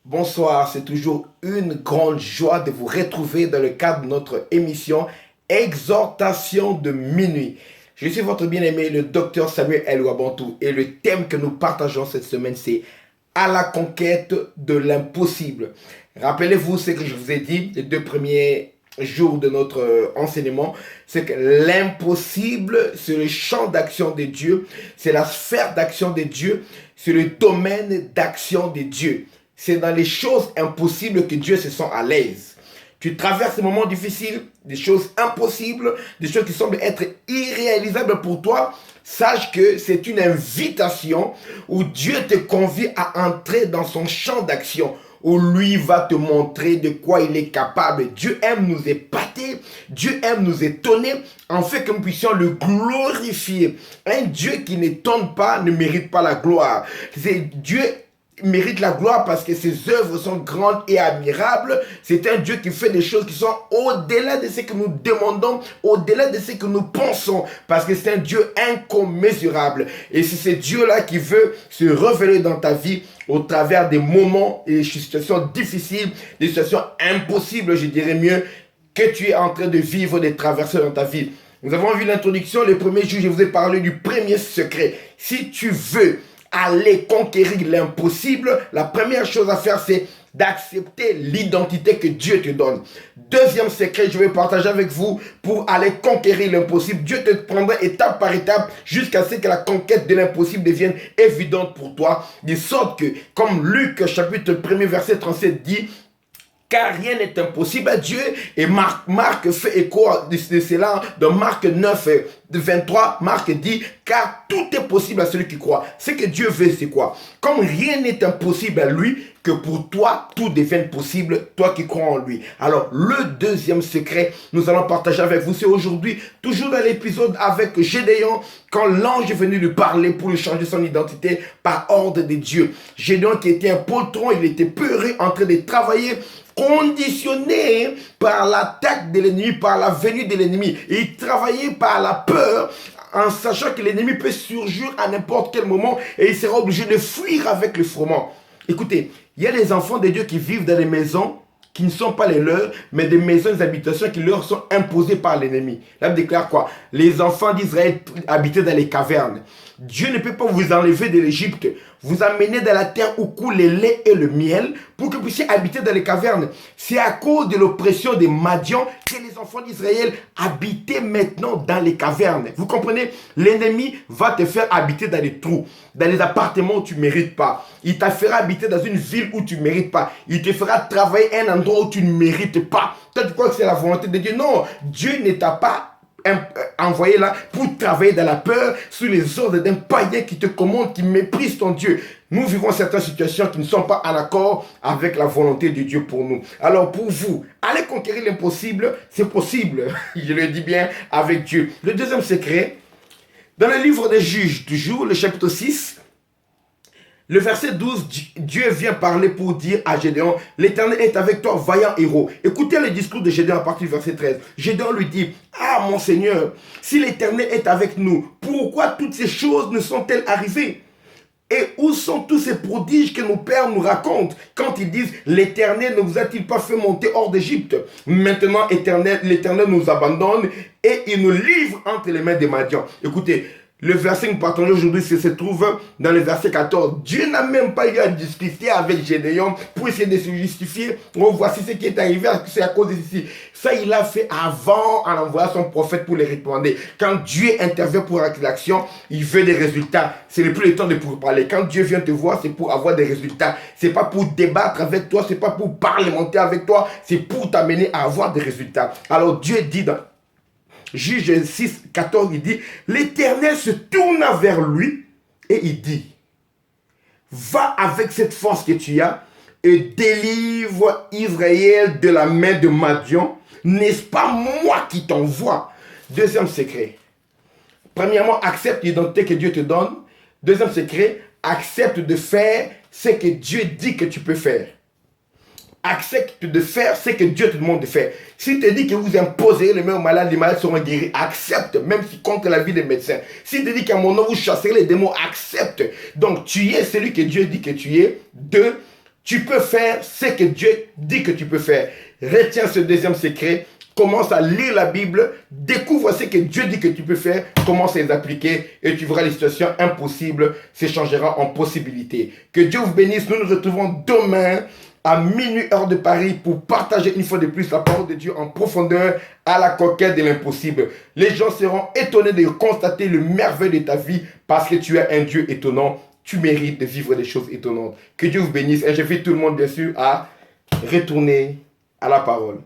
Bonsoir, c'est toujours une grande joie de vous retrouver dans le cadre de notre émission Exhortation de minuit. Je suis votre bien-aimé, le docteur Samuel Elouabantou, et le thème que nous partageons cette semaine, c'est à la conquête de l'impossible. Rappelez-vous ce que je vous ai dit les 2 premiers jours de notre enseignement, c'est que l'impossible, c'est le champ d'action de Dieu, c'est la sphère d'action de Dieu, c'est le domaine d'action de Dieu. C'est dans les choses impossibles que Dieu se sent à l'aise. Tu traverses des moments difficiles, des choses impossibles, des choses qui semblent être irréalisables pour toi. Sache que c'est une invitation où Dieu te convie à entrer dans son champ d'action, où lui va te montrer de quoi il est capable. Dieu aime nous épater, Dieu aime nous étonner, en fait que nous puissions le glorifier. Un Dieu qui n'étonne pas ne mérite pas la gloire. C'est Dieu mérite la gloire parce que ses œuvres sont grandes et admirables. C'est un Dieu qui fait des choses qui sont au-delà de ce que nous demandons, au-delà de ce que nous pensons, parce que c'est un Dieu incommensurable. Et c'est ce Dieu-là qui veut se révéler dans ta vie au travers des moments et des situations difficiles, des situations impossibles, je dirais mieux, que tu es en train de vivre, de traverser dans ta vie. Nous avons vu l'introduction, le premier jour, je vous ai parlé du premier secret. Si tu veux aller conquérir l'impossible, la première chose à faire, c'est d'accepter l'identité que Dieu te donne. Deuxième secret, je vais partager avec vous pour aller conquérir l'impossible. Dieu te prendra étape par étape jusqu'à ce que la conquête de l'impossible devienne évidente pour toi. De sorte que, comme Luc chapitre 1er verset 37 dit, car rien n'est impossible à Dieu. Et Marc fait écho de cela dans Marc 9, 23. Marc dit, car tout est possible à celui qui croit. Ce que Dieu veut, c'est quoi? Comme rien n'est impossible à lui, que pour toi, tout devienne possible, toi qui crois en lui. Alors, le deuxième secret, nous allons partager avec vous, c'est aujourd'hui, toujours dans l'épisode avec Gédéon, quand l'ange est venu lui parler pour lui changer son identité par ordre de Dieu. Gédéon qui était un poltron, il était peureux, en train de travailler, conditionné par l'attaque de l'ennemi, par la venue de l'ennemi. Et il travaillait par la peur, en sachant que l'ennemi peut surgir à n'importe quel moment et il sera obligé de fuir avec le froment. Écoutez, il y a des enfants de Dieu qui vivent dans des maisons qui ne sont pas les leurs, mais des maisons, des habitations qui leur sont imposées par l'ennemi. Là, il déclare quoi? Les enfants d'Israël habitaient dans les cavernes. Dieu ne peut pas vous enlever de l'Égypte, vous amener dans la terre où coule le lait et le miel, pour que vous puissiez habiter dans les cavernes. C'est à cause de l'oppression des Madians que les enfants d'Israël habitaient maintenant dans les cavernes. Vous comprenez? L'ennemi va te faire habiter dans les trous, dans les appartements où tu ne mérites pas. Il te fera habiter dans une ville où tu ne mérites pas. Il te fera travailler à un endroit où tu ne mérites pas. Toi, tu crois que c'est la volonté de Dieu? Non, Dieu ne t'a pas envoyé là pour travailler dans la peur sous les ordres d'un païen qui te commande, qui méprise ton Dieu. Nous vivons certaines situations qui ne sont pas en accord avec la volonté de Dieu pour nous. Alors pour vous, aller conquérir l'impossible, c'est possible. Je le dis bien, avec Dieu. Le deuxième secret, dans le livre des Juges, toujours le chapitre 6, le verset 12, Dieu vient parler pour dire à Gédéon, l'Éternel est avec toi, vaillant héros. Écoutez le discours de Gédéon à partir du verset 13. Gédéon lui dit, ah mon Seigneur, si l'Éternel est avec nous, pourquoi toutes ces choses ne sont-elles arrivées? Et où sont tous ces prodiges que nos pères nous racontent quand ils disent, l'Éternel ne vous a-t-il pas fait monter hors d'Égypte? Maintenant, l'Éternel nous abandonne et il nous livre entre les mains des Madians. Écoutez, le verset que nous partons aujourd'hui se trouve dans le verset 14. Dieu n'a même pas eu à discuter avec Gédéon pour essayer de se justifier. Oh, voici ce qui est arrivé, c'est à cause de ceci. Ça, il l'a fait avant en envoyant son prophète pour les répondre. Quand Dieu intervient pour l'action, il veut des résultats. Ce n'est plus le temps de pour parler. Quand Dieu vient te voir, c'est pour avoir des résultats. C'est pas pour débattre avec toi, c'est pas pour parlementer avec toi, c'est pour t'amener à avoir des résultats. Alors Dieu dit dans Juge 6, 14, il dit, l'Éternel se tourna vers lui et il dit, va avec cette force que tu as et délivre Israël de la main de Madian. N'est-ce pas moi qui t'envoie? Deuxième secret. Premièrement, accepte l'identité que Dieu te donne. Deuxième secret, accepte de faire ce que Dieu dit que tu peux faire. Accepte de faire ce que Dieu te demande de faire. S'il te dit que vous imposerez les mains aux malades, les malades seront guéris, accepte, même si contre la vie des médecins. S'il te dit qu'à mon nom vous chasserez les démons, accepte. Donc tu es celui que Dieu dit que tu es. Deux, Tu peux faire ce que Dieu dit que tu peux faire. Retiens ce deuxième secret. Commence à lire la Bible. Découvre ce que Dieu dit que tu peux faire. Commence à les appliquer. Et tu verras les situations impossibles s'échangera en possibilités. Que Dieu vous bénisse. Nous nous retrouvons demain à minuit heure de Paris pour partager une fois de plus la parole de Dieu en profondeur à la conquête de l'impossible. Les gens seront étonnés de constater le merveille de ta vie parce que tu es un Dieu étonnant. Tu mérites de vivre des choses étonnantes. Que Dieu vous bénisse et j'invite tout le monde bien sûr à retourner à la parole.